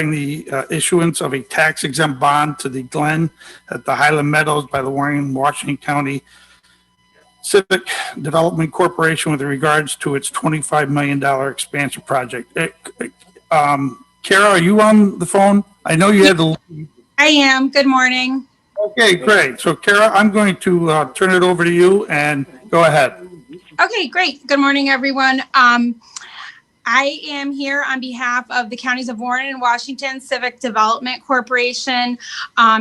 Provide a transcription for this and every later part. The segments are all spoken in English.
the issuance of a tax-exempt bond to the Glen at the Highland Meadows by the Warren, Washington County Civic Development Corporation with regards to its $25 million expansion project. Kara, are you on the phone? I know you had to. I am. Good morning. Okay, great. So Kara, I'm going to turn it over to you and go ahead. Okay, great. Good morning, everyone. I am here on behalf of the counties of Warren and Washington Civic Development Corporation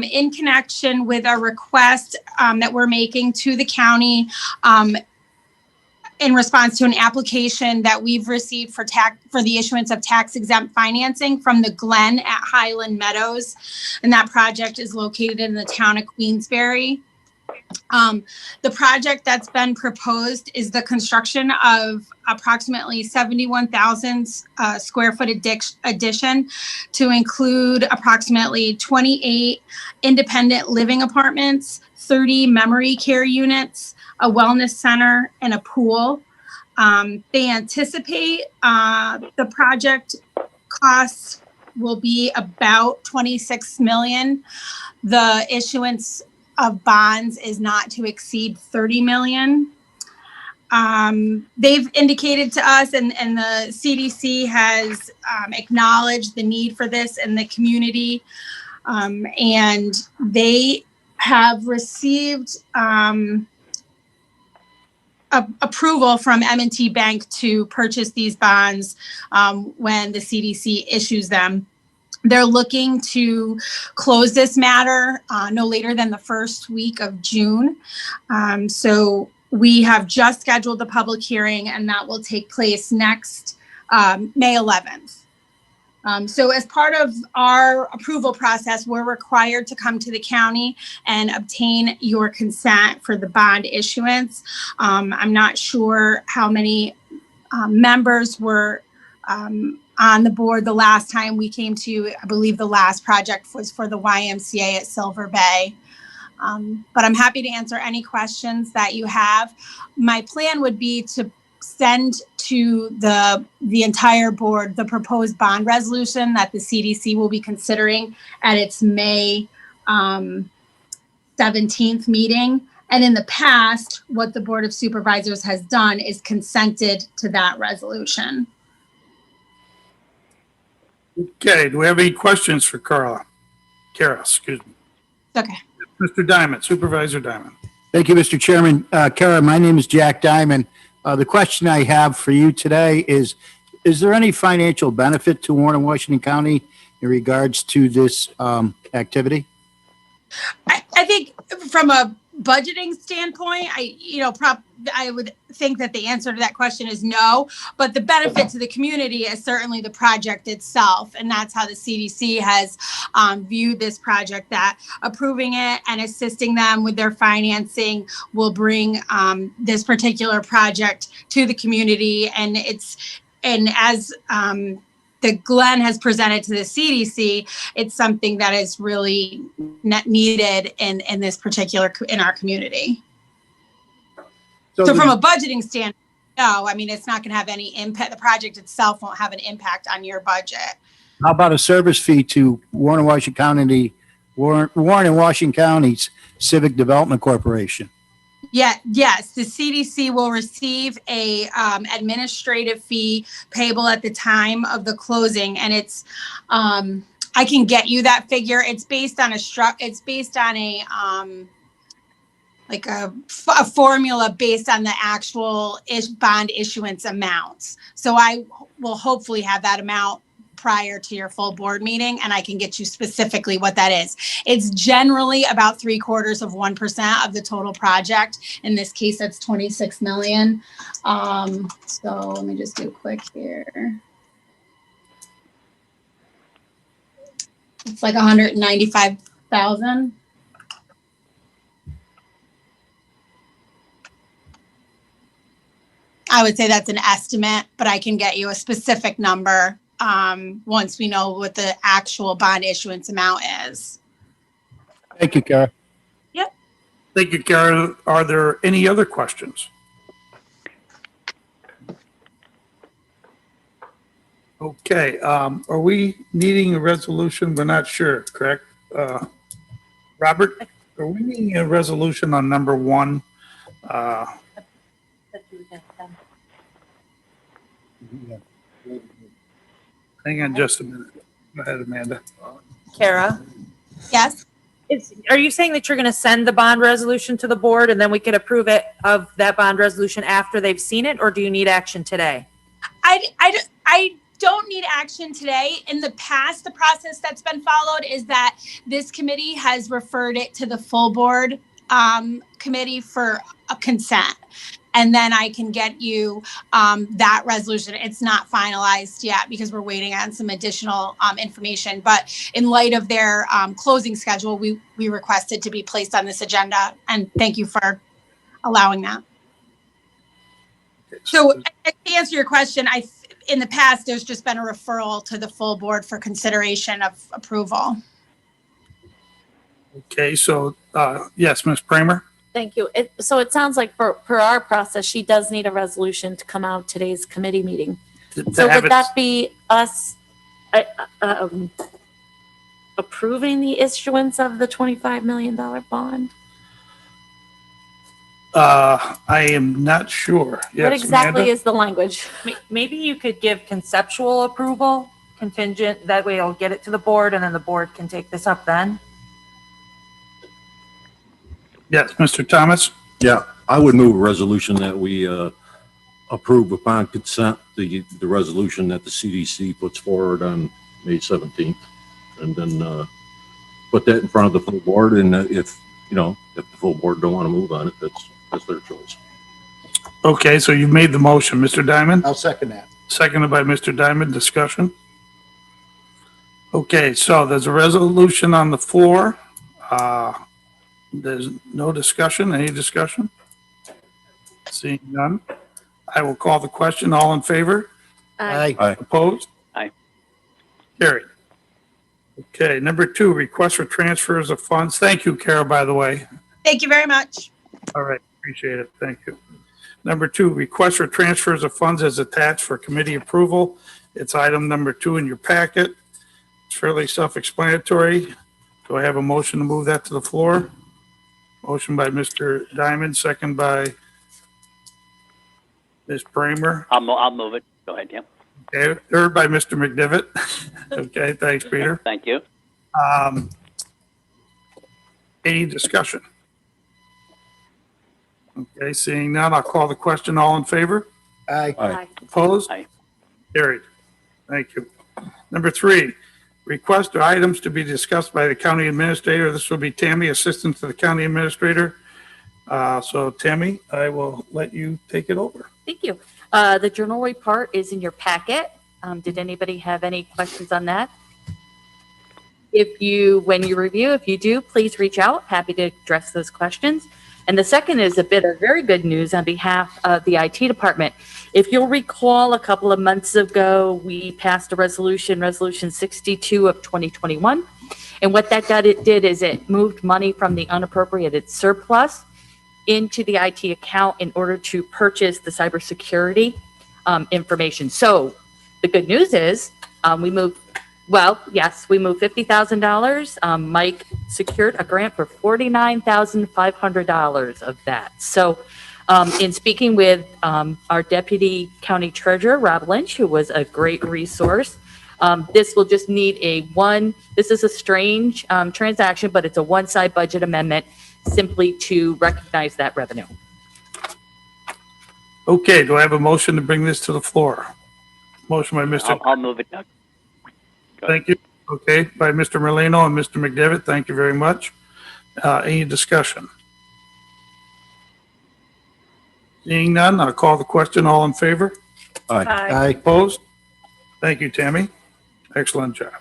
in connection with a request that we're making to the county in response to an application that we've received for the issuance of tax-exempt financing from the Glen at Highland Meadows. And that project is located in the town of Queensbury. The project that's been proposed is the construction of approximately 71,000 square foot addition to include approximately 28 independent living apartments, 30 memory care units, a wellness center, and a pool. They anticipate the project costs will be about $26 million. The issuance of bonds is not to exceed $30 million. They've indicated to us, and the CDC has acknowledged the need for this in the community, and they have received approval from M&T Bank to purchase these bonds when the CDC issues them. They're looking to close this matter no later than the first week of June. So we have just scheduled the public hearing, and that will take place next May 11th. So as part of our approval process, we're required to come to the county and obtain your consent for the bond issuance. I'm not sure how many members were on the board the last time we came to you. I believe the last project was for the YMCA at Silver Bay. But I'm happy to answer any questions that you have. My plan would be to send to the entire board the proposed bond resolution that the CDC will be considering at its May 17th meeting. And in the past, what the Board of Supervisors has done is consented to that resolution. Okay, do we have any questions for Kara, excuse me. Okay. Mr. Diamond, Supervisor Diamond. Thank you, Mr. Chairman. Kara, my name is Jack Diamond. The question I have for you today is there any financial benefit to Warren and Washington County in regards to this activity? I think from a budgeting standpoint, I would think that the answer to that question is no, but the benefit to the community is certainly the project itself. And that's how the CDC has viewed this project, that approving it and assisting them with their financing will bring this particular project to the community. And as the Glen has presented to the CDC, it's something that is really needed in our community. So from a budgeting standpoint, no, I mean, it's not going to have any impact. The project itself won't have an impact on your budget. How about a service fee to Warren and Washington County's Civic Development Corporation? Yes, the CDC will receive a administrative fee payable at the time of the closing, and it's I can get you that figure. It's based on a formula based on the actual bond issuance amounts. So I will hopefully have that amount prior to your full board meeting, and I can get you specifically what that is. It's generally about 0.75% of the total project. In this case, that's $26 million. So let me just do quick here. It's like $195,000. I would say that's an estimate, but I can get you a specific number once we know what the actual bond issuance amount is. Thank you, Kara. Yep. Thank you, Kara. Are there any other questions? Okay, are we needing a resolution? We're not sure, correct? Robert, are we needing a resolution on number one? Hang on just a minute. Go ahead, Amanda. Kara, Yes? are you saying that you're going to send the bond resolution to the board and then we can approve it of that bond resolution after they've seen it, or do you need action today? I don't need action today. In the past, the process that's been followed is that this committee has referred it to the full board committee for a consent. And then I can get you that resolution. It's not finalized yet because we're waiting on some additional information. But in light of their closing schedule, we requested to be placed on this agenda. And thank you for allowing that. So to answer your question, in the past, there's just been a referral to the full board for consideration of approval. Okay, so, yes, Ms. Kramer? Thank you. So it sounds like for our process, she does need a resolution to come out today's committee meeting. So would that be us approving the issuance of the $25 million bond? I am not sure. Yes, What exactly Amanda? is the language? Maybe you could give conceptual approval contingent. That way it'll get it to the board and then the board can take this up then. Yes, Mr. Thomas? Yeah, I would move a resolution that we approve upon consent the resolution that the CDC puts forward on May 17th. And then put that in front of the full board. And if the full board don't want to move on it, that's their choice. Okay, so you've made the motion, Mr. Diamond? I'll second that. Seconded by Mr. Diamond. Discussion? Okay, so there's a resolution on the floor. There's no discussion. Any discussion? Seeing none. I will call the question. All in favor? Aye. Opposed? Aye. Carried. Okay, number 2, request for transfers of funds. Thank you, Kara, by the way. Thank you very much. All right, appreciate it. Thank you. Number 2, request for transfers of funds as attached for committee approval. It's item number 2 in your packet. It's fairly self-explanatory. Do I have a motion to move that to the floor? Motion by Mr. Diamond, second by Ms. Bramer. I'll move it. Go ahead, Tim. Okay, third by Mr. McDivitt. Okay, thanks, Peter. Thank you. Any discussion? Okay, seeing none, I'll call the question. All in favor? Aye. Aye. Opposed? Aye. Carried. Thank you. Number 3, request items to be discussed by the county administrator. This will be Tammy, assistant to the county administrator. So Tammy, I will let you take it over. Thank you. The journal report is in your packet. Did anybody have any questions on that? When you review, if you do, please reach out. Happy to address those questions. And the second is a bit of very good news on behalf of the IT department. If you'll recall, a couple of months ago, we passed a resolution 62 of 2021. And what that did is it moved money from the unappropriated surplus into the IT account in order to purchase the cybersecurity information. So the good news is we moved $50,000. Mike secured a grant for $49,500 of that. So in speaking with our deputy county treasurer, Rob Lynch, who was a great resource, this will just need this is a strange transaction, but it's a one-side budget amendment simply to recognize that revenue. Okay, do I have a motion to bring this to the floor? Motion by Mr. I'll move it, Doug. Go ahead. Thank you. Okay, by Mr. Merlino and Mr. McDevitt. Thank you very much. Any discussion? Seeing none, I'll call the question. All in favor? Aye. Opposed? Thank you, Tammy. Excellent job.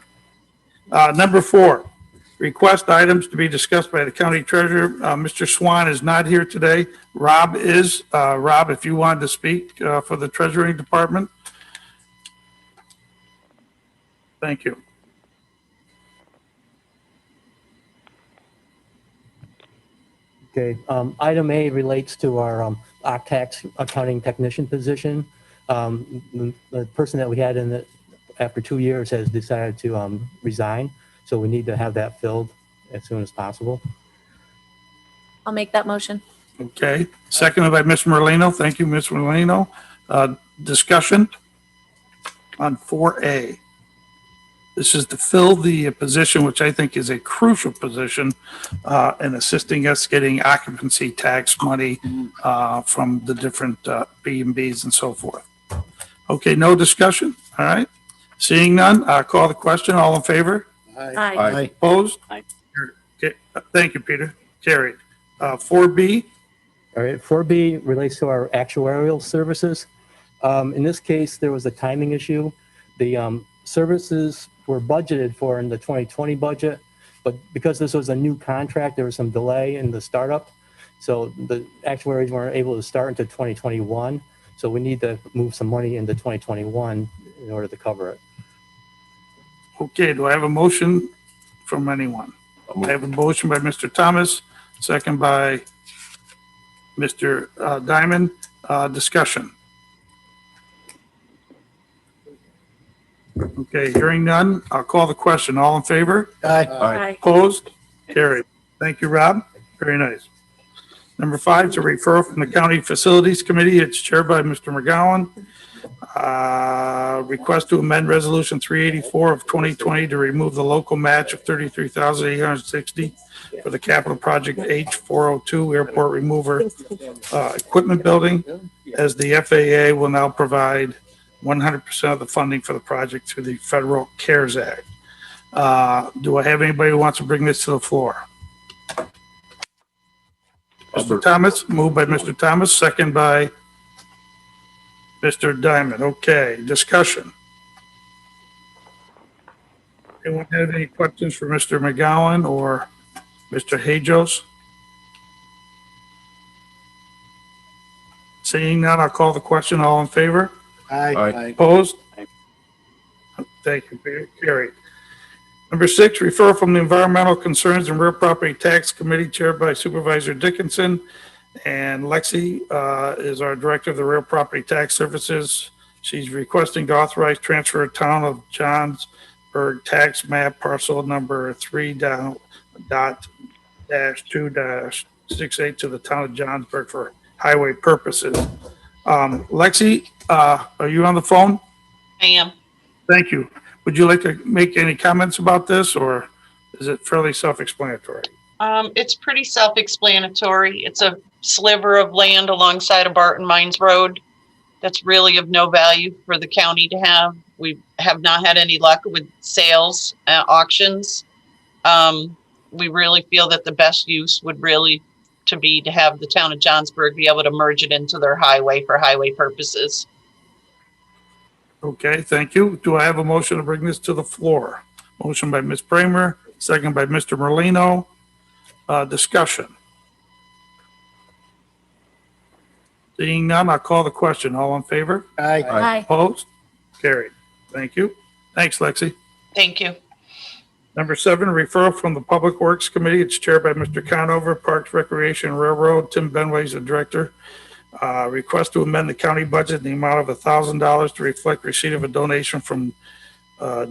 Number 4, request items to be discussed by the county treasurer. Mr. Swan is not here today. Rob is. Rob, if you wanted to speak for the treasury department. Thank you. Okay, item A relates to our tax accounting technician position. The person that we had in after 2 years, has decided to resign. So we need to have that filled as soon as possible. I'll make that motion. Okay, seconded by Ms. Merlino. Thank you, Ms. Merlino. Discussion on 4A. This is to fill the position, which I think is a crucial position, in assisting us getting occupancy tax money from the different B&Bs and so forth. Okay, no discussion? All right. Seeing none, call the question. All in favor? Aye. Opposed? Aye. Okay, thank you, Peter. Carried. 4B. All right, 4B relates to our actuarial services. In this case, there was a timing issue. The services were budgeted for in the 2020 budget, but because this was a new contract, there was some delay in the startup. So the actuaries weren't able to start into 2021. So we need to move some money into 2021 in order to cover it. Okay, do I have a motion from anyone? I have a motion by Mr. Thomas, second by Mr. Diamond. Discussion. Okay, hearing none, I'll call the question. All in favor? Aye. Opposed? Carried. Thank you, Rob. Very nice. Number 5 is a referral from the County Facilities Committee. It's chaired by Mr. McGowan. Request to amend Resolution 384 of 2020 to remove the local match of $33,860 for the capital project H402 Airport Remover Equipment Building, as the FAA will now provide 100% of the funding for the project through the Federal CARES Act. Do I have anybody who wants to bring this to the floor? Mr. Thomas, moved by Mr. Thomas, second by Mr. Diamond. Okay, discussion. Anyone have any questions for Mr. McGowan or Mr. Hajos? Seeing none, I'll call the question. All in favor? Aye. Opposed? Aye. Thank you, Peter. Carried. Number 6, referral from the Environmental Concerns and Real Property Tax Committee chaired by Supervisor Dickinson. And Lexi is our Director of the Real Property Tax Services. She's requesting to authorize transfer of town of Johnsburg tax map parcel number 3.2-68 to the town of Johnsburg for highway purposes. Lexi, are you on the phone? I am. Thank you. Would you like to make any comments about this, or is it fairly self-explanatory? It's pretty self-explanatory. It's a sliver of land alongside of Barton Mines Road that's really of no value for the county to have. We have not had any luck with sales, auctions. We really feel that the best use would really to have the town of Johnsburg be able to merge it into their highway for highway purposes. Okay, thank you. Do I have a motion to bring this to the floor? Motion by Ms. Bramer, second by Mr. Merlino. Discussion. Seeing none, I'll call the question. All in favor? Aye. Opposed? Carried. Thank you. Thanks, Lexi. Thank you. Number 7, referral from the Public Works Committee. It's chaired by Mr. Conover, Parks, Recreation, Railroad. Tim Benway is the director. Request to amend the county budget in the amount of $1,000 to reflect receipt of a donation from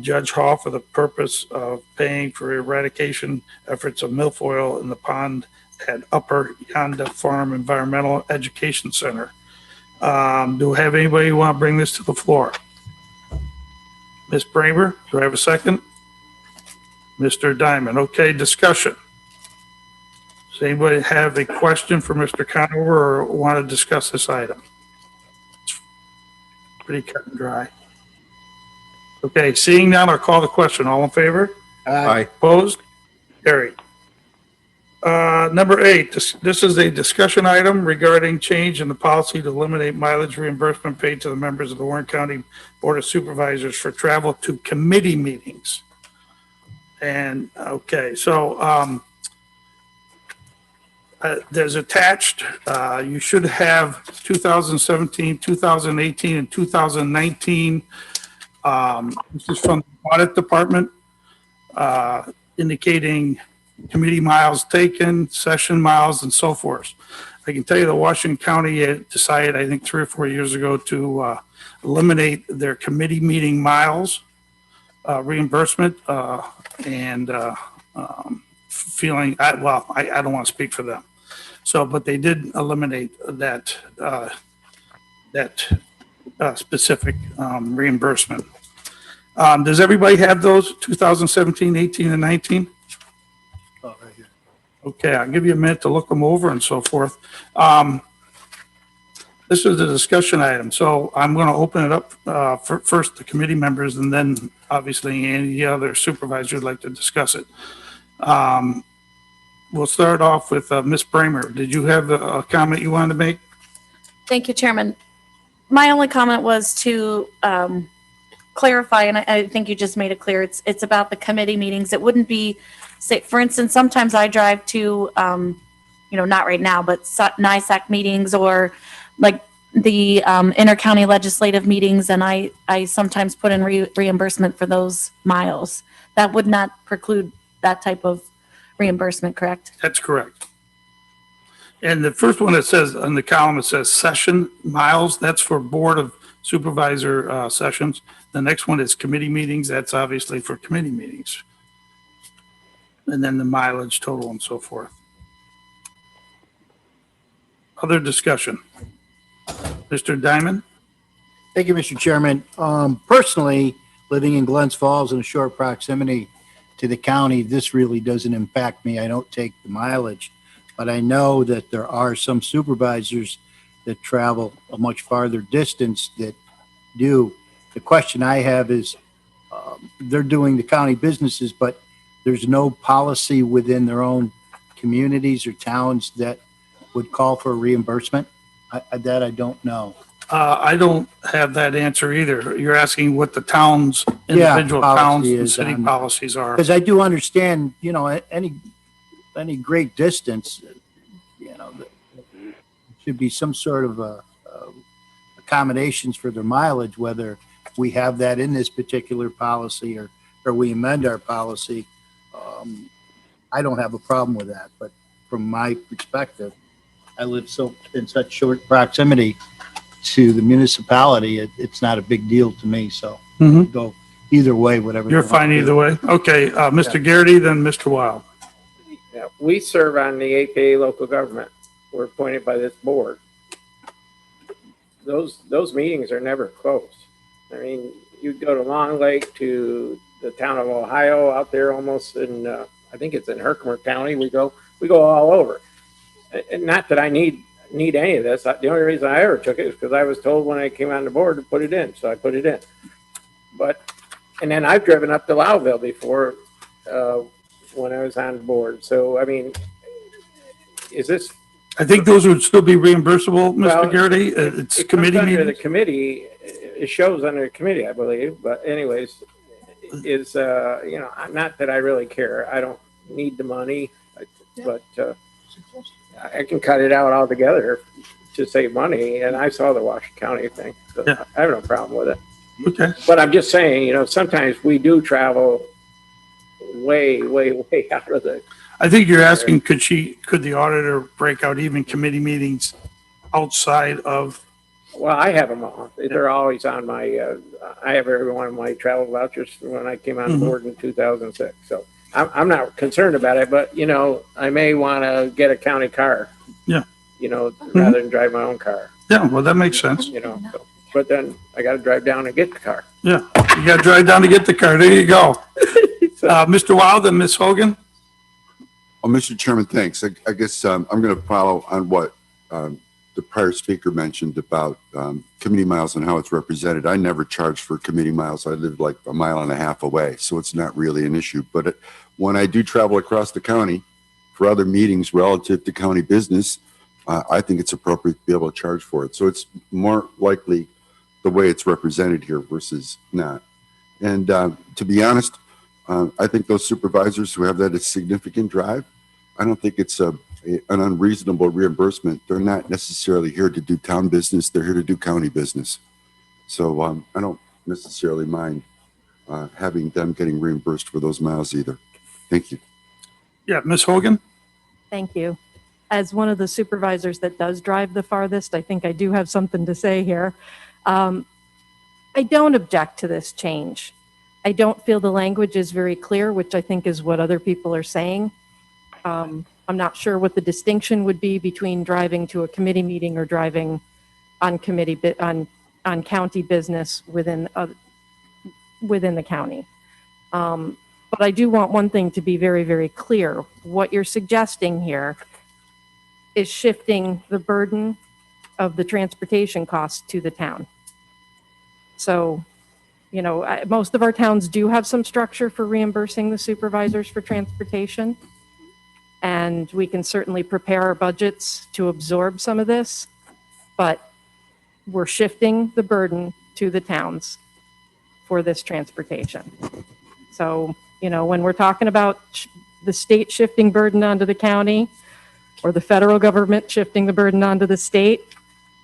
Judge Hall for the purpose of paying for eradication efforts of milfoil in the pond at Upper Yonda Farm Environmental Education Center. Do I have anybody who want to bring this to the floor? Ms. Bramer, do I have a second? Mr. Diamond. Okay, discussion. Does anybody have a question for Mr. Conover or want to discuss this item? It's pretty cut and dry. Okay, seeing none, I'll call the question. All in favor? Aye. Opposed? Carried. Number 8, this is a discussion item regarding change in the policy to eliminate mileage reimbursement paid to the members of the Warren County Board of Supervisors for travel to committee meetings. And, okay, so there's attached, you should have 2017, 2018, and 2019. This is from the Audit Department, indicating committee miles taken, session miles, and so forth. I can tell you that Washington County decided, I think 3 or 4 years ago, to eliminate their committee meeting miles. reimbursement, and feeling, I don't want to speak for them. So, but they did eliminate that, specific reimbursement. Does everybody have those 2017, 18, and 19? Oh, right here. Okay, I'll give you a minute to look them over and so forth. This is a discussion item, so I'm going to open it up for first the committee members and then obviously any other supervisor would like to discuss it. We'll start off with Ms. Bramer. Did you have a comment you wanted to make? Thank you, Chairman. My only comment was to clarify, and I think you just made it clear, it's about the committee meetings. It wouldn't be, say, for instance, sometimes I drive to, not right now, but NISAC meetings or like the inter-county legislative meetings, and I sometimes put in reimbursement for those miles. That would not preclude that type of reimbursement, correct? That's correct. And the first one it says on the column, it says session miles. That's for Board of Supervisor sessions. The next one is committee meetings. That's obviously for committee meetings. And then the mileage total and so forth. Other discussion. Mr. Diamond? Thank you, Mr. Chairman. Personally, living in Glens Falls in a short proximity to the county, this really doesn't impact me. I don't take the mileage, but I know that there are some supervisors that travel a much farther distance that do. The question I have is, they're doing the county businesses, but there's no policy within their own communities or towns that would call for a reimbursement. That I don't know. I don't have that answer either. You're asking what the towns, individual towns and city policies are. Because I do understand, any great distance, there should be some sort of accommodations for their mileage, whether we have that in this particular policy or we amend our policy. I don't have a problem with that, but from my perspective, I live in such short proximity to the municipality, it's not a big deal to me, so go either way, whatever. You're fine either way? Okay, Mr. Garrity, then Mr. Wild. Yeah, we serve on the APA local government. We're appointed by this board. Those meetings are never closed. I mean, you go to Long Lake, to the town of Ohio, out there almost in, I think it's in Herkimer County. We go all over. And not that I need any of this. The only reason I ever took it is because I was told when I came on the board to put it in, so I put it in. And then I've driven up to Lowville before when I was on the board. So, I mean, is this? I think those would still be reimbursable, Mr. Garrity. It's committee under meetings. the committee. It shows under the committee, I believe. But anyways, is not that I really care. I don't need the money, but I can cut it out altogether to save money. And I saw the Washington County thing, so I have no problem with it. Okay. But I'm just saying, sometimes we do travel way, way, way out of the. I think you're asking, could the auditor break out even committee meetings outside of? Well, I have them all. They're always on my, I have every one of my travel vouchers when I came on board in 2006. So I'm not concerned about it, but I may want to get a county car. Yeah. Rather than drive my own car. Yeah, well, that makes sense. So, but then I got to drive down and get the car. Yeah, you got to drive down to get the car. There you go. Mr. Wild and Ms. Hogan? Oh, Mr. Chairman, thanks. I guess I'm going to follow on what the prior speaker mentioned about committee miles and how it's represented. I never charged for committee miles. I live like a mile and a half away, so it's not really an issue. But when I do travel across the county for other meetings relative to county business, I think it's appropriate to be able to charge for it. So it's more likely the way it's represented here versus not. And to be honest, I think those supervisors who have that significant drive, I don't think it's an unreasonable reimbursement. They're not necessarily here to do town business. They're here to do county business. So I don't necessarily mind having them getting reimbursed for those miles either. Thank you. Yeah, Ms. Hogan? Thank you. As one of the supervisors that does drive the farthest, I think I do have something to say here. I don't object to this change. I don't feel the language is very clear, which I think is what other people are saying. I'm not sure what the distinction would be between driving to a committee meeting or driving on committee, on county business within the county. But I do want one thing to be very, very clear. What you're suggesting here is shifting the burden of the transportation costs to the town. So, most of our towns do have some structure for reimbursing the supervisors for transportation. And we can certainly prepare our budgets to absorb some of this, but we're shifting the burden to the towns for this transportation. So, when we're talking about the state shifting burden onto the county or the federal government shifting the burden onto the state,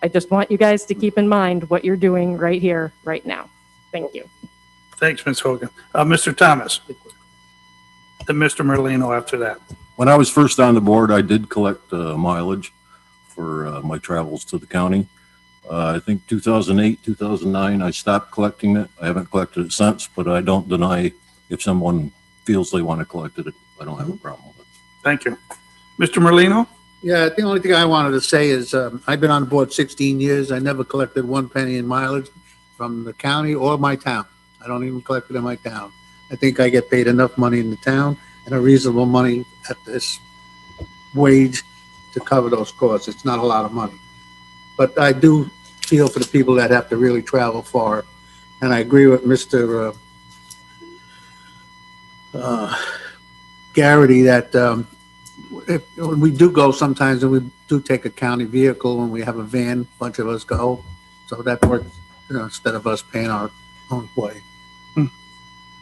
I just want you guys to keep in mind what you're doing right here, right now. Thank you. Thanks, Ms. Hogan. Mr. Thomas. Then Mr. Merlino after that. When I was first on the board, I did collect mileage for my travels to the county. I think 2008, 2009, I stopped collecting it. I haven't collected it since, but I don't deny if someone feels they want to collect it, I don't have a problem with it. Thank you. Mr. Merlino? Yeah, the only thing I wanted to say is I've been on board 16 years. I never collected 1 penny in mileage from the county or my town. I don't even collect it in my town. I think I get paid enough money in the town and a reasonable money at this wage to cover those costs. It's not a lot of money. But I do feel for the people that have to really travel far. And I agree with Mr. Garrity that when we do go sometimes, and we do take a county vehicle and we have a van, a bunch of us go. So that works, instead of us paying our own way.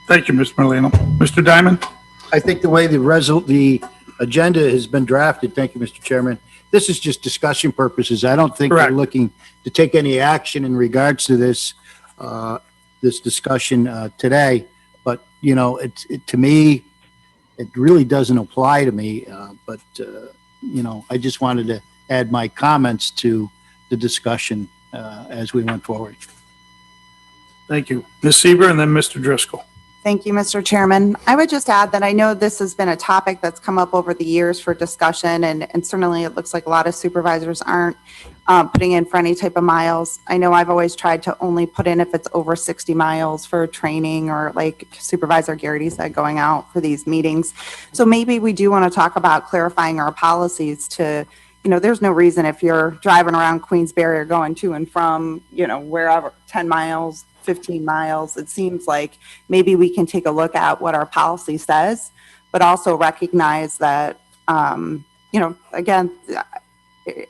Thank you, Mr. Merlino. Mr. Diamond? I think the way the agenda has been drafted, thank you, Mr. Chairman, this is just discussion purposes. I don't think Correct. we're looking to take any action in regards to this, this discussion today. But, to me, it really doesn't apply to me. But I just wanted to add my comments to the discussion as we went forward. Thank you. Ms. Seaver and then Mr. Driscoll. Thank you, Mr. Chairman. I would just add that I know this has been a topic that's come up over the years for discussion, and certainly it looks like a lot of supervisors aren't putting in for any type of miles. I know I've always tried to only put in if it's over 60 miles for training, or like Supervisor Garrity said, going out for these meetings. So maybe we do want to talk about clarifying our policies to, there's no reason if you're driving around Queensbury or going to and from, wherever, 10 miles, 15 miles, it seems like maybe we can take a look at what our policy says, but also recognize that, again,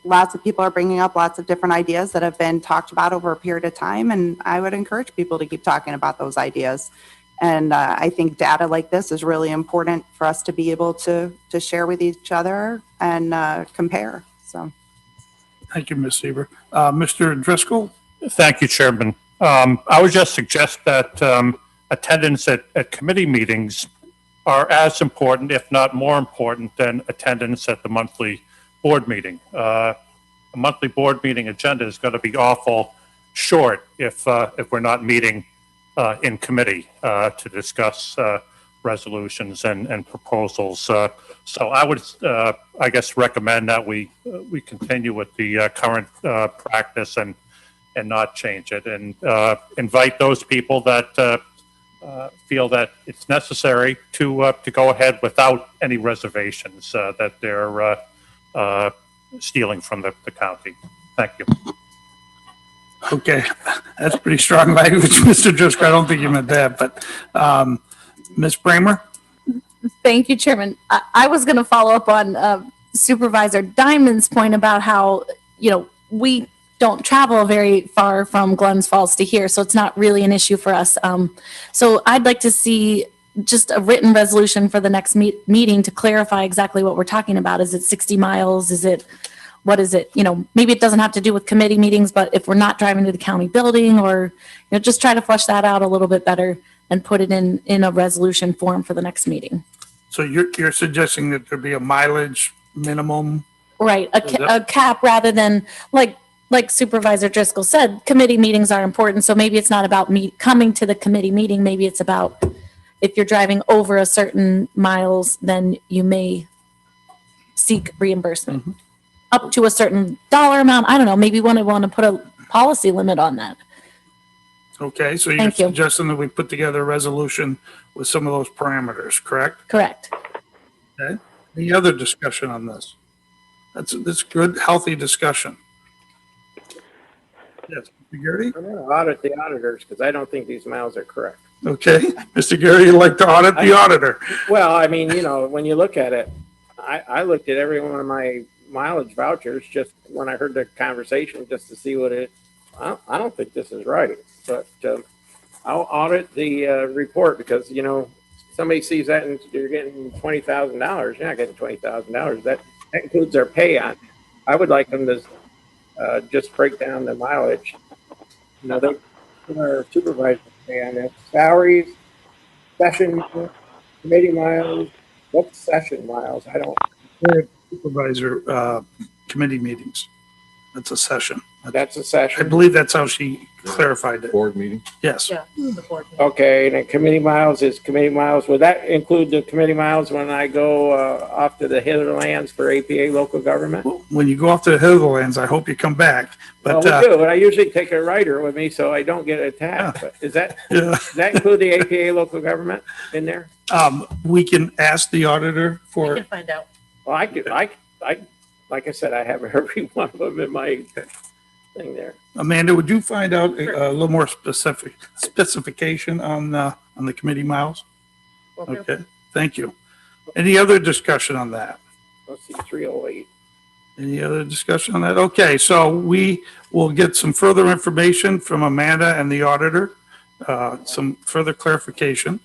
lots of people are bringing up lots of different ideas that have been talked about over a period of time. And I would encourage people to keep talking about those ideas. And I think data like this is really important for us to be able to share with each other and compare. So. Thank you, Ms. Seaver. Mr. Driscoll? Thank you, Chairman. I would just suggest that attendance at committee meetings are as important, if not more important, than attendance at the monthly board meeting. A monthly board meeting agenda is going to be awful short if we're not meeting in committee to discuss resolutions and proposals. So I would, I guess, recommend that we continue with the current practice and not change it, and invite those people that feel that it's necessary to go ahead without any reservations that they're stealing from the county. Thank you. Okay, that's pretty strong language, Mr. Driscoll. I don't think you meant that, but Ms. Bramer? Thank you, Chairman. I was going to follow up on Supervisor Diamond's point about how, we don't travel very far from Glens Falls to here, so it's not really an issue for us. So I'd like to see just a written resolution for the next meeting to clarify exactly what we're talking about. Is it 60 miles? What is it? Maybe it doesn't have to do with committee meetings, but if we're not driving to the county building, or, just try to flesh that out a little bit better and put it in a resolution form for the next meeting. So you're suggesting that there be a mileage minimum? Right, a cap rather than, like, like Supervisor Driscoll said, committee meetings are important. So maybe it's not about me coming to the committee meeting. Maybe it's about if you're driving over a certain miles, then you may seek reimbursement up to a certain dollar amount. I don't know. Maybe want to put a policy limit on that. Okay, so you're Thank you. suggesting that we put together a resolution with some of those parameters, correct? Correct. Okay. Any other discussion on this? That's good, healthy discussion. Yes, Mr. Garrity? I'm going to audit the auditors because I don't think these miles are correct. Okay, Mr. Garrity, you'd like to audit the auditor? Well, I mean, you know, when you look at it, I looked at every one of my mileage vouchers just when I heard the conversation just to see what it, I don't think this is right, but I'll audit the report because, you know, somebody sees that and you're getting $20,000. You're not getting $20,000. That includes their pay on. I would like them to just break down the mileage. You know, they put our supervisors pay on it. Salaries, session, committee miles, what's session miles? I don't. Supervisor committee meetings. That's a session. That's a I session. believe that's how she clarified it. Board meeting? Yes. Yeah, the board. Okay, and then committee miles is committee miles. Would that include the committee miles when I go off to the Hitherlands for APA local government? When you go off to the Hitherlands, I hope you come back. Well, But we do, but I usually take a writer with me so I don't get attacked. But does that include the APA local government in there? we can ask the auditor We for, can find out. Well, I could, like I said, I have every one of them in my thing there. Amanda, would you find out a little more specification on the committee miles? Okay. Okay, thank you. Any other discussion on that? Let's see, 308. Any other discussion on that? Okay, so we will get some further information from Amanda and the auditor, some further clarification.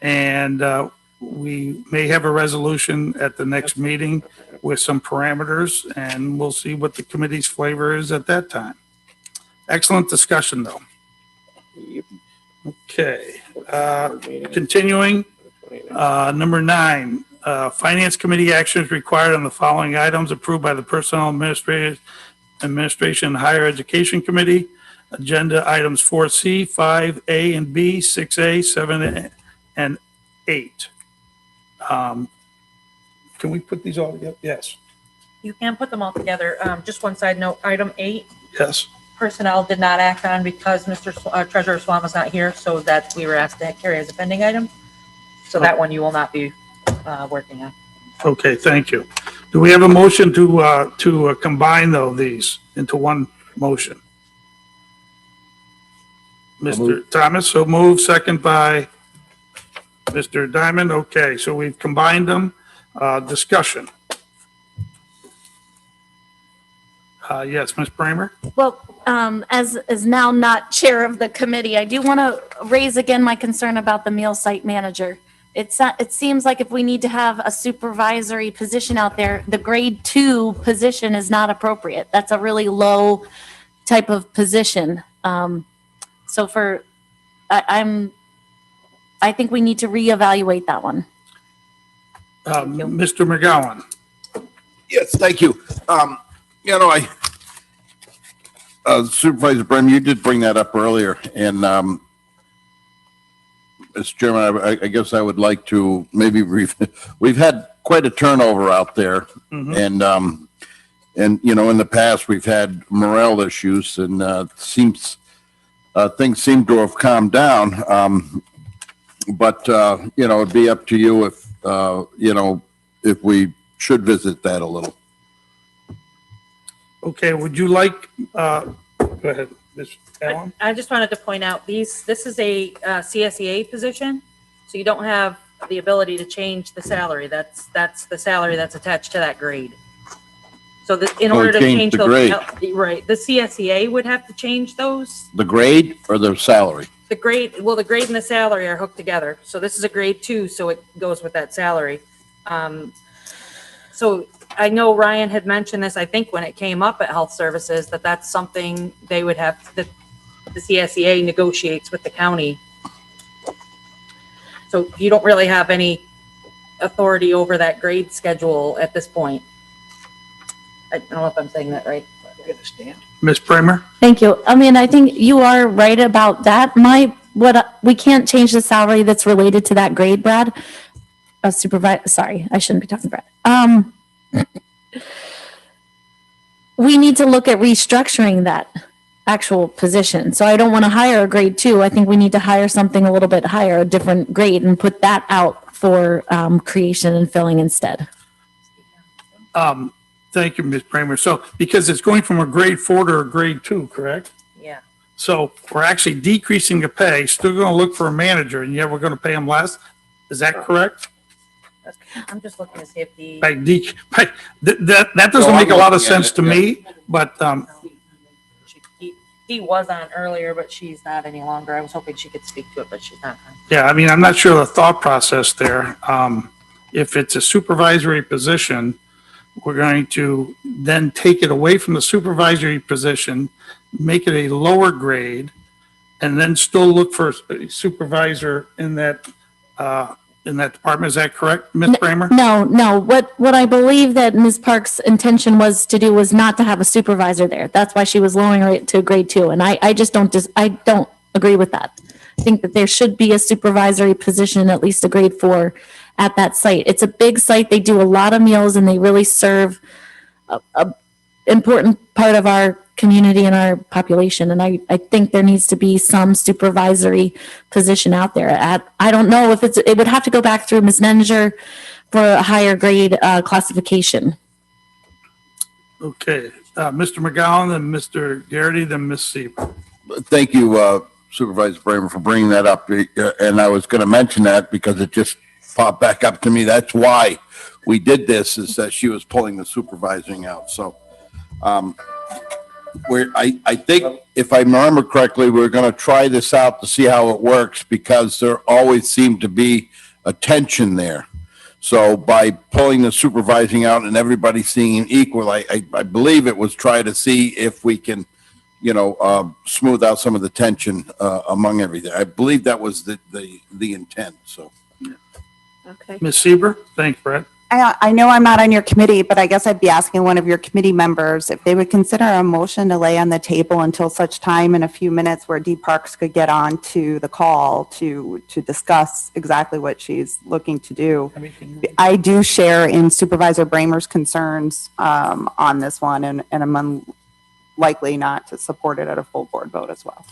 And we may have a resolution at the next meeting with some parameters, and we'll see what the committee's flavor is at that time. Excellent discussion, though. Yep. Okay, continuing, number 9, Finance Committee actions required on the following items approved by the Personnel Administration and Higher Education Committee. Agenda items 4C, 5A and B, 6A, 7 and 8. Can we put these all together? Yes. You can put them all together. Just one side note, item 8, Yes. personnel did not act on because Mr. Treasurer Swam is not here, so that we were asked to carry as a pending item. So that one you will not be working on. Okay, thank you. Do we have a motion to combine these into one motion? Mr. Thomas, so move, second by Mr. Diamond. Okay, so we've combined them. Discussion. Yes, Ms. Bramer? Well, as now not chair of the committee, I do want to raise again my concern about the meal site manager. It seems like if we need to have a supervisory position out there, the grade 2 position is not appropriate. That's a really low type of position. So I think we need to reevaluate that one. Mr. McGowan? Yes, thank you. You know, Supervisor Brim, you did bring that up earlier, and Mr. Chairman, I guess I would like to maybe we've had quite a turnover out there, and you know, in the past we've had morale issues, and things seem to have calmed down. But you know, it'd be up to you if you know, if we should visit that a little. Okay, would you like, go ahead, Ms. Allen? I just wanted to point out this is a CSEA position, so you don't have the ability to change the salary. That's the salary that's attached to that grade. So in order to change the those, grade. right, the CSEA would have to change those. The grade or the salary? The grade and the salary are hooked together. So this is a grade 2, so it goes with that salary. So I know Ryan had mentioned this, I think, when it came up at Health Services, that's something they would have, that the CSEA negotiates with the county. So you don't really have any authority over that grade schedule at this point. I don't know if I'm saying that right. Ms. Bramer? Thank you. I think you are right about that. We can't change the salary that's related to that grade, Brad. Sorry, I shouldn't be talking to Brad. We need to look at restructuring that actual position. So I don't want to hire a grade 2. I think we need to hire something a little bit higher, a different grade, and put that out for creation and filling instead. Thank you, Ms. Bramer. So, because it's going from a grade 4 to a grade 2, correct? Yeah. So we're actually decreasing the pay, still going to look for a manager, and yet we're going to pay him less? Is that correct? I'm just looking to see if the. That doesn't make a lot of sense to me, but, He was on earlier, but she's not any longer. I was hoping she could speak to it, but she's not. yeah, I'm not sure the thought process there. If it's a supervisory position, we're going to then take it away from the supervisory position, make it a lower grade, and then still look for a supervisor in that department. Is that correct, Ms. Bramer? No. What I believe that Ms. Park's intention was to do was not to have a supervisor there. That's why she was lowering it to grade 2. And I don't agree with that. I think that there should be a supervisory position, at least a grade 4 at that site. It's a big site. They do a lot of meals and they really serve a important part of our community and our population. And I think there needs to be some supervisory position out there. I don't know if it would have to go back through Ms. Nenninger for a higher grade classification. Okay. Mr. McGowan, then Mr. Garrity, then Ms. Seaver. Thank you, Supervisor Bramer, for bringing that up. And I was going to mention that because it just popped back up to me. That's why we did this, is that she was pulling the supervising out. So, I think if I remember correctly, we're going to try this out to see how it works because there always seemed to be a tension there. So by pulling the supervising out and everybody seeing equal, I believe it was try to see if we can, smooth out some of the tension among everything. I believe that was the intent. So. Okay. Ms. Seaver? Thanks, Brett. I know I'm not on your committee, but I guess I'd be asking one of your committee members if they would consider a motion to lay on the table until such time in a few minutes where Dee Parks could get on to the call to discuss exactly what she's looking to do. I do share in Supervisor Bramer's concerns on this one, and I'm unlikely not to support it at a full board vote as well.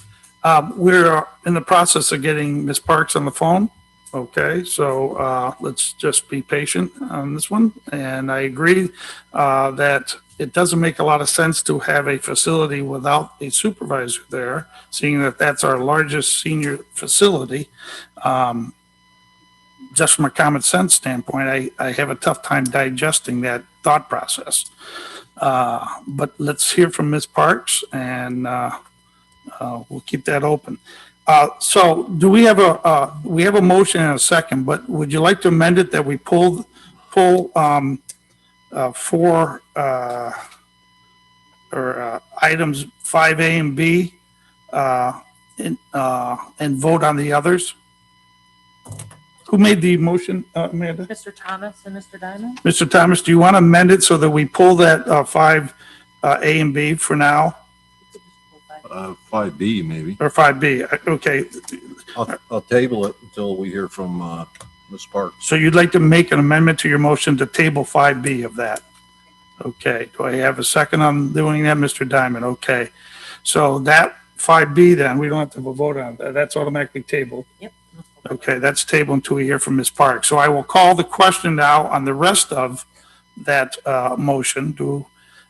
We're in the process of getting Ms. Parks on the phone. Okay, so let's just be patient on this one. And I agree that it doesn't make a lot of sense to have a facility without a supervisor there, seeing that that's our largest senior facility. Just from a common sense standpoint, I have a tough time digesting that thought process. But let's hear from Ms. Parks, and we'll keep that open. So do we have a motion and a second, but would you like to amend it that we pull 4 items 5A and B and vote on the others? Who made the motion, Amanda? Mr. Thomas and Mr. Diamond? Mr. Thomas, do you want to amend it so that we pull that 5A and B for now? 5B maybe. Or 5B, okay. I'll table it until we hear from Ms. Parks. So you'd like to make an amendment to your motion to table 5B of that? Okay, do I have a second on doing that, Mr. Diamond? Okay, so that 5B then, we don't have to have a vote on that. That's automatically tabled. Yep. Okay, that's tabled until we hear from Ms. Parks. So I will call the question now on the rest of that motion.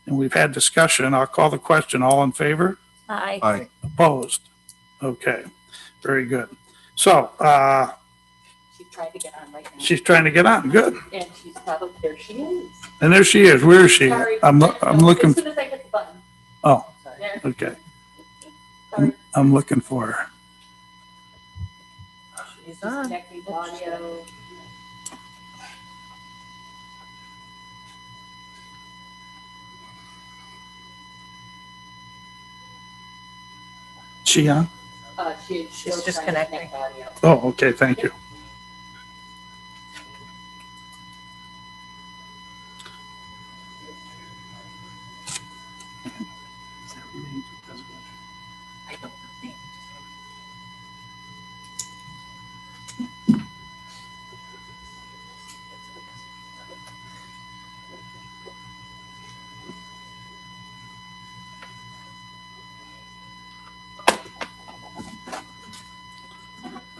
And we've had discussion. I'll call the question. All in favor? Aye. Aye. Opposed? Okay, very good. So, She's trying to get on right now. she's trying to get on, good. And she's probably, there she is. And there she is, where is she? Sorry. I'm looking, As soon as I hit the button. oh, There. okay. Sorry. I'm looking for her. She's just connecting to audio. She on? She's just connecting. Audio. Oh, okay, thank you.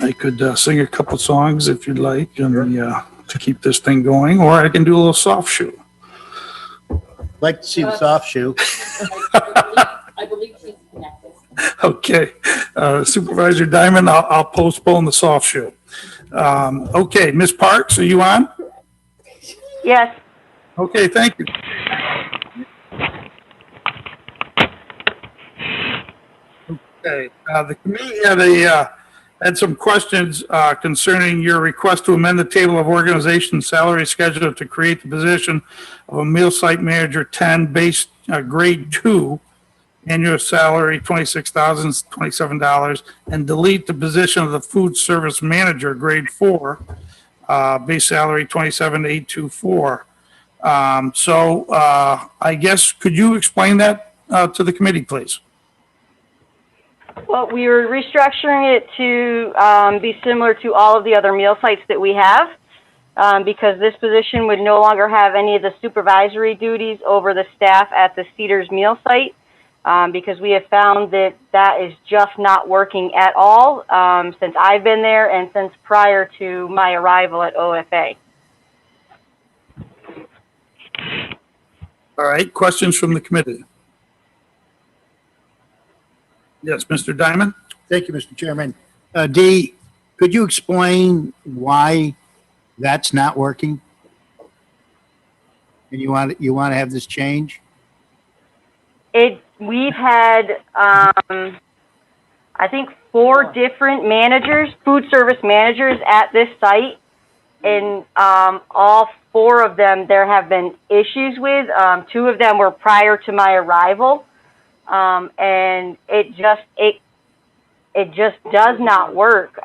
I could sing a couple songs if you'd like, and to keep this thing going, or I can do a little soft shoe. Like to see the soft shoe. I believe she's connected. Okay, Supervisor Diamond, I'll postpone the soft shoe. Okay, Ms. Parks, are you on? Yes. Okay, thank you. Okay, the committee had some questions concerning your request to amend the table of organization salary schedule to create the position of a meal site manager 10 base grade 2, annual salary $26,027, and delete the position of the food service manager grade 4, base salary $27,824. So I guess, could you explain that to the committee, please? Well, we were restructuring it to be similar to all of the other meal sites that we have, because this position would no longer have any of the supervisory duties over the staff at the Cedars meal site, because we have found that that is just not working at all since I've been there and since prior to my arrival at OFA. All right, questions from the committee? Yes, Mr. Diamond? Thank you, Mr. Chairman. Dee, could you explain why that's not working? And you want to have this change? We've had, I think 4 different managers, food service managers at this site, and all 4 of them there have been issues with. 2 of them were prior to my arrival, and it just does not work.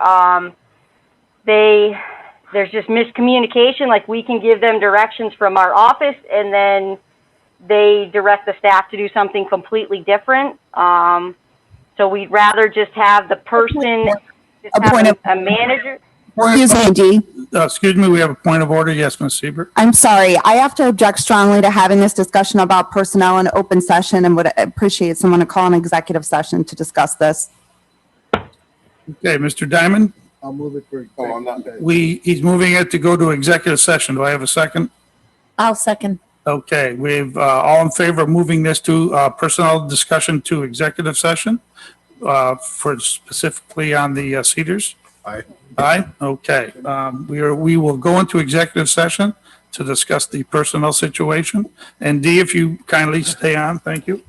There's just miscommunication. Like, we can give them directions from our office, and then they direct the staff to do something completely different. So we'd rather just have the person, a manager. Excuse me, Dee. Excuse me, we have a point of order. Yes, Ms. Siebert. I'm sorry. I have to object strongly to having this discussion about personnel in open session and would appreciate someone to call an executive session to discuss this. Okay, Mr. Diamond? I'll move it for. Oh, I'm not. He's moving it to go to executive session. Do I have a second? I'll second. Okay, we've all in favor of moving this to personnel discussion to executive session for specifically on the Cedars? Aye. Aye, okay. We will go into executive session to discuss the personnel situation. And Dee, if you kindly stay on, thank you.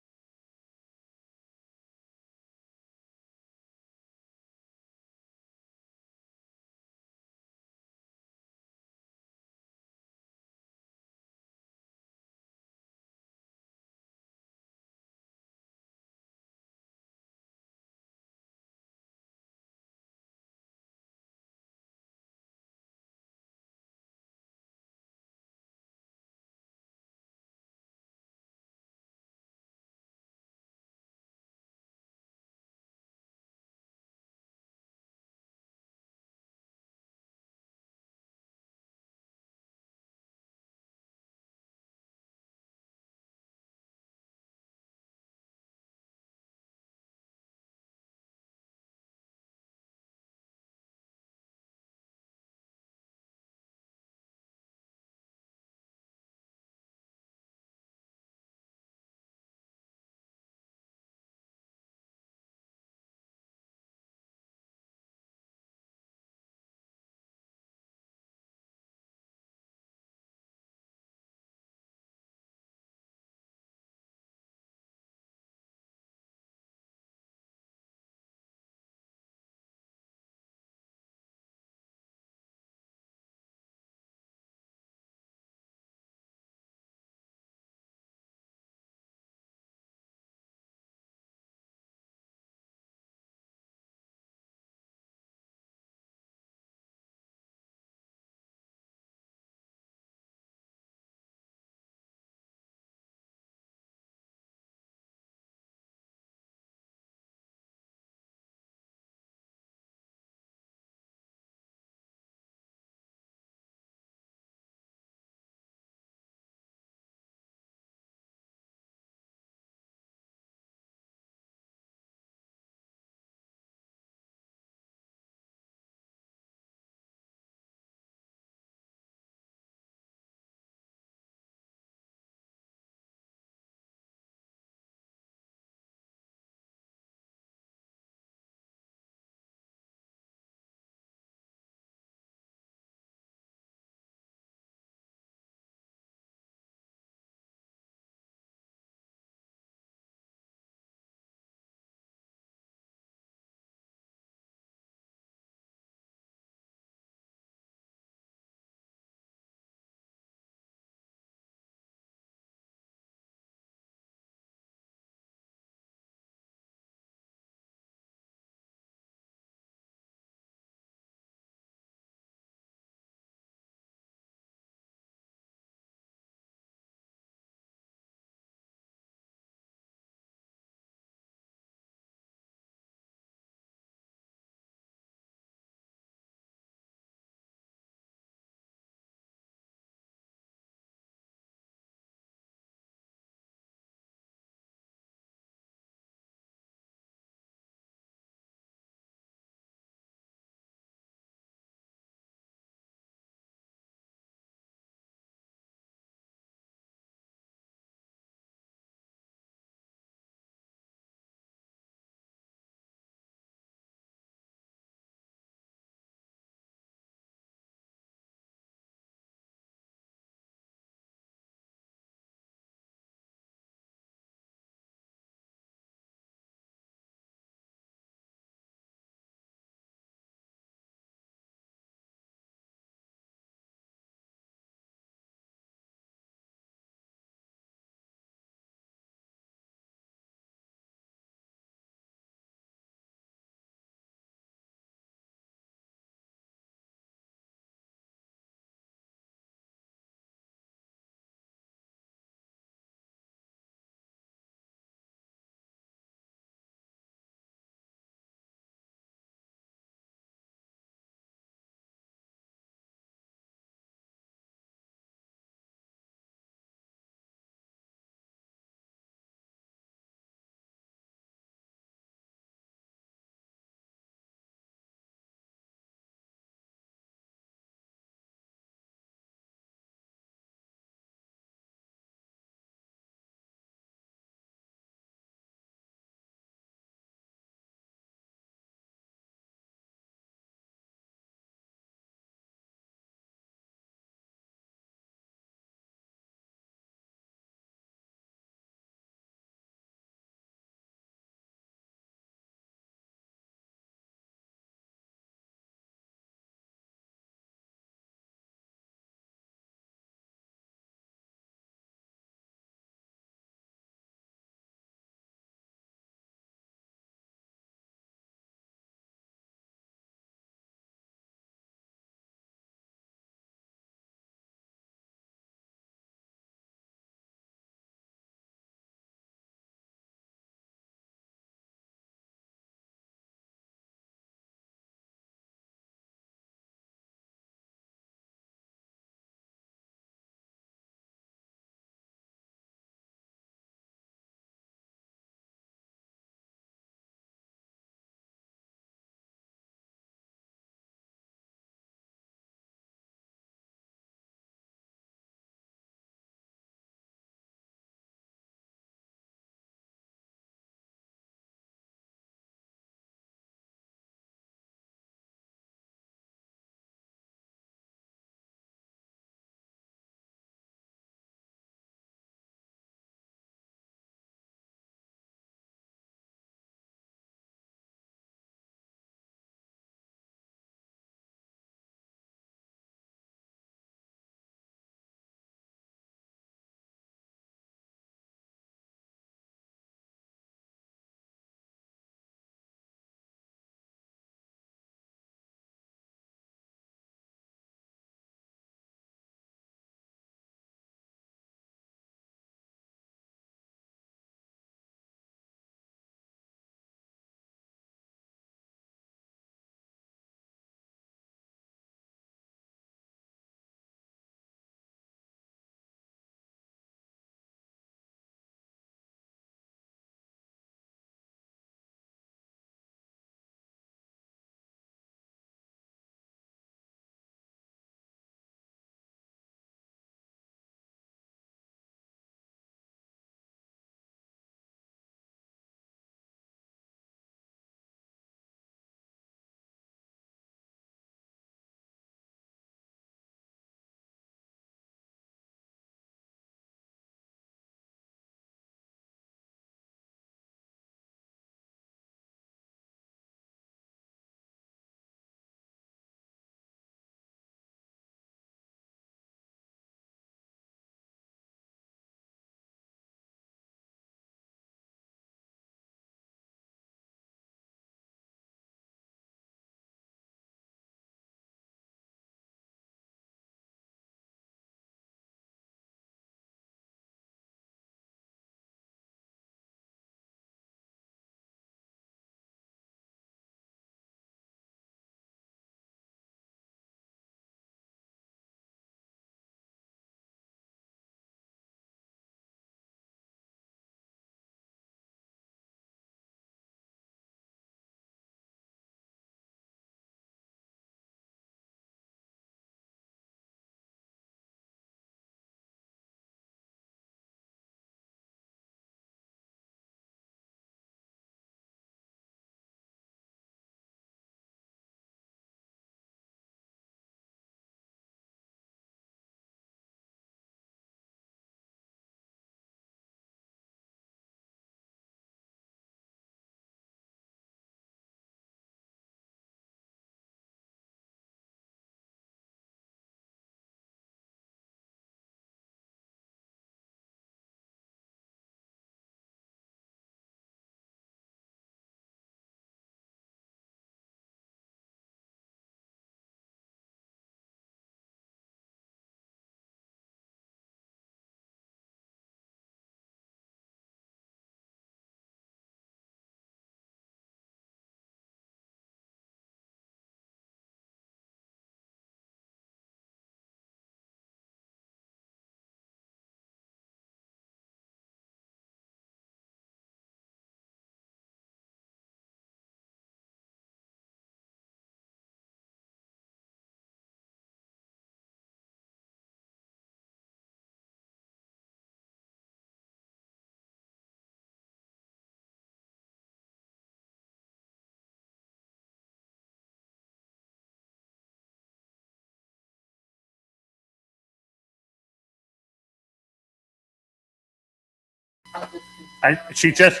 She just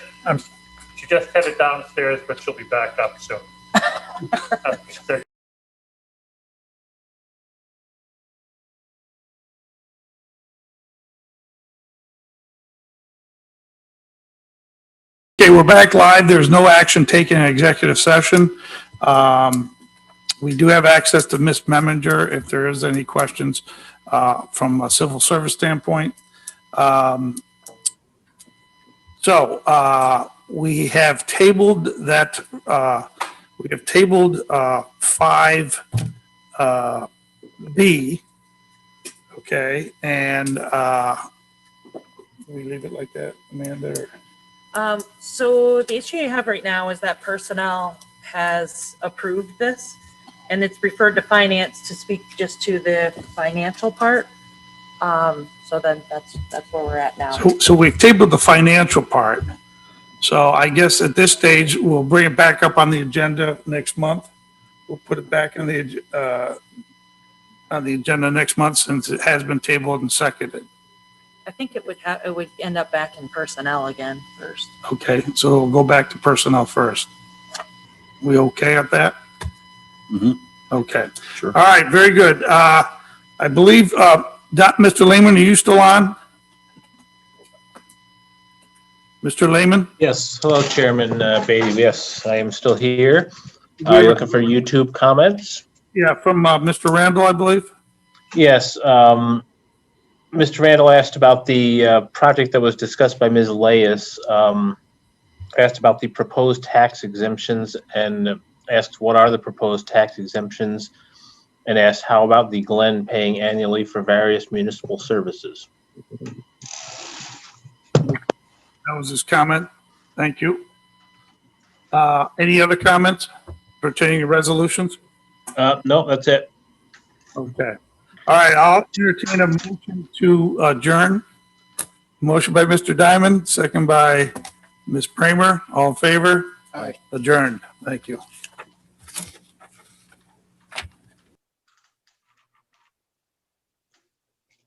headed downstairs, but she'll be back up soon. Okay, we're back live. There's no action taken in executive session. We do have access to Ms. Meminger if there is any questions from a civil service standpoint. We have tabled that, 5B. Okay, and we leave it like that, Amanda? So the issue you have right now is that personnel has approved this, and it's referred to finance to speak just to the financial part. So then that's where we're at now. So we've tabled the financial part. So I guess at this stage, we'll bring it back up on the agenda next month. We'll put it back on the agenda next month since it has been tabled and seconded. I think it would end up back in personnel again first. Okay, so we'll go back to personnel first. We okay at that? Mm-hmm. Okay. Sure. All right, very good. I believe, Mr. Lehman, are you still on? Mr. Lehman? Yes. Hello, Chairman Beatty. Yes, I am still here. You're looking for YouTube comments? Yeah, from Mr. Randall, I believe. Yes. Mr. Randall asked about the project that was discussed by Ms. Leyes. Asked about the proposed tax exemptions and asked what are the proposed tax exemptions, and asked how about the Glen paying annually for various municipal services. That was his comment. Thank you. Any other comments pertaining to resolutions? No, that's it. Okay. All right, I'll entertain a motion to adjourn. Motion by Mr. Diamond, second by Ms. Kramer. All in favor? Aye. Adjourned. Thank you.